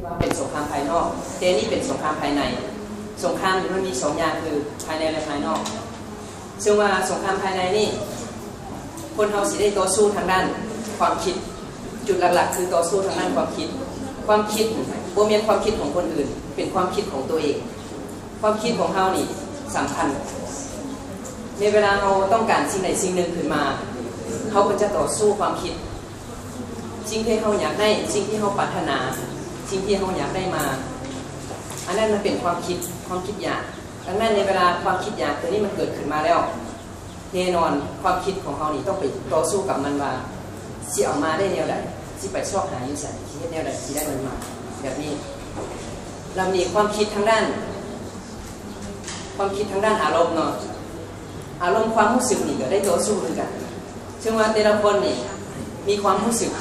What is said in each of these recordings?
ว่าเป็นสงครามภายนอกแต่นี่เป็นสงครามภายในสงครามมันมี2อย่างคือภายในและภายนอกซึ่งว่าสงครามภายในนี่คนเราสิได้ต่อสู้ทางด้านความคิดจุดหลักๆคือต่อสู้ทางด้านความคิดบ่แม่นความคิดของคนอื่นเป็นความคิดของตัวเองความคิดของเรานี่สำคัญในเวลาเราต้องการสิ่งใดสิ่งหนึ่งขึ้นมาเขาก็จะต่อสู้ความคิดสิ่งที่เขาอยากได้สิ่งที่เขาปรารถนาสิ่งที่เขาอยากได้มาอันนั้นมันเป็นความคิดอยากดังนั้นในเวลาความคิดอยากตัวนี้มันเกิดขึ้นมาแล้วแน่นอนความคิดของเขานี่ต้องไปต่อสู้กับมันว่าสิเอามาได้แนวใดสิไปชอบหาอยู่ไสสิเฮ็ดแนวใดสิได้มันมาแบบนี้เรามีความคิดทางด้านอารมณ์เนาะอารมณ์ความรู้สึกนี่ก็ได้ต่อสู้เหมือนกันซึ่งว่าแต่ละคนนี่มีความรู้สึก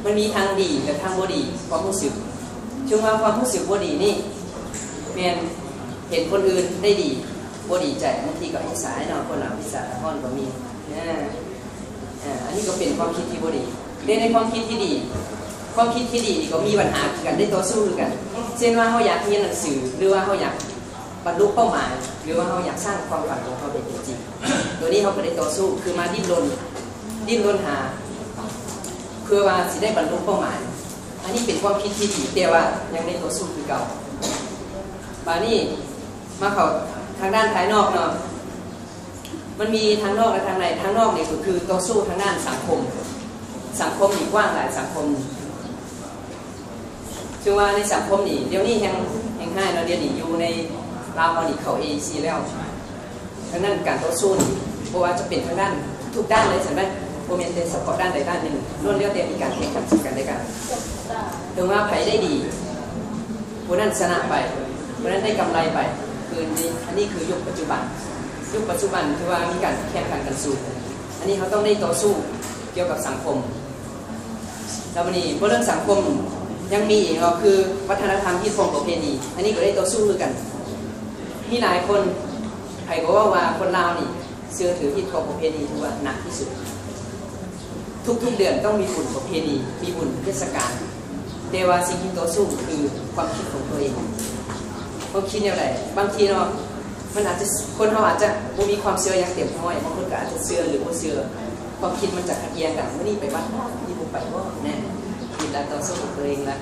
มันมีทางดีกับทางบ่ดีความรู้สึกซึ่งว่าความรู้สึกบ่ดีนี่แม่นเห็นคนอื่นได้ดีบ่ดีใจบางทีก็อิจฉาเนาะคนเราอิจฉาฮ้อนก็มีอันนี้ก็เป็นความคิดที่บ่ดีในความคิดที่ดีก็มีปัญหากันได้ต่อสู้กันเช่นว่าเขาอยากเรียนหนังสือหรือว่าเขาอยากบรรลุเป้าหมายหรือว่าเขาอยากสร้างความฝันของเขาเป็นจริงตัวนี้เขาก็ได้ต่อสู้คือมาดิ้นรนหาเพื่อว่าสิได้บรรลุเป้าหมายอันนี้เป็นความคิดที่ดีแต่ว่ายังได้ต่อสู้คือเก่าบานี้มาเขาทางด้านภายนอกเนาะมันมีทางนอกและทางในทางนอกเนี่ยก็คือต่อสู้ทางด้านสังคมนี่กว้างหลายสังคมชื่อว่าในสังคมนี่เดี๋ยวนี้ยังง่ายเนาะเดี๋ยวนี้อยู่ในลาวนี่เขา AEC แล้วทางด้านการต่อสู้นี่เพราะว่าจะเป็นทางด้านทุกด้านเลยใช่ไหมโมเมนต์เป็นสปอร์ตด้านใดด้านหนึ่งล้วนแล้วแต่มีการแข่งขันกันได้กันถึงว่าไผได้ดีผู้นั้นชนะไปผู้นั้นได้กำไรไปคืออันนี้คือยุคปัจจุบันคือว่ามีการแข่งขันกันสู้อันนี้เขาต้องได้ต่อสู้เกี่ยวกับสังคมแล้ววันนี้เรื่องสังคมยังมีอีกคือวัฒนธรรมที่คงประเพณีอันนี้ก็ได้ต่อสู้กันมีหลายคนใครบอกว่าคนลาวนี่เชื่อถือที่คงประเพณีถือว่าหนักที่สุดทุกเดือนต้องมีบุญประเพณีมีบุญเทศกาลแต่ว่าสิ่งที่ต่อสู้คือความคิดของตัวเองความคิดแนวไหนบางทีเนาะมันอาจจะคนเขาอาจจะมีความเชื่ออย่างเต็มร้อยบางคนก็อาจจะเชื่อหรือไม่เชื่อความคิดมันจะขัดแย้งกันวันนี้ไปวัดนี่ผมไปว่าแน่คิดแล้วต่อสู้กับตัวเองแล้ว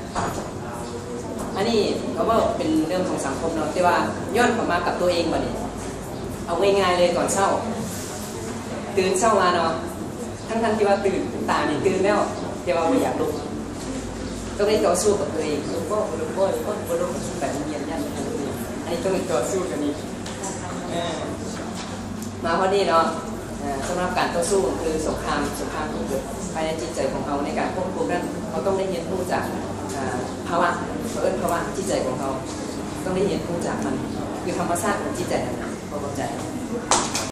อันนี้เขาว่าเป็นเรื่องของสังคมเนาะแต่ว่าย้อนกลับมากับตัวเองวันนี้เอาง่ายๆเลยก่อนเช้าตื่นเช้ามาเนาะทั้งที่ว่าตื่นตาเนี่ยตื่นแล้วแต่ว่าไม่อยากลุกต้องได้ต่อสู้กับตัวเองลุกก็แบบเงียบยันอันนี้ต้องต่อสู้กันนี้มาพอดีเนาะสำหรับการต่อสู้คือสงครามที่เกิดภายในจิตใจของเราในการควบคุมนั้นเราต้องได้เรียนรู้จากภาวะจิตใจของเราต้องได้เรียนรู้จากมันคือธรรมชาติของจิตใจนั้นเข้าใจ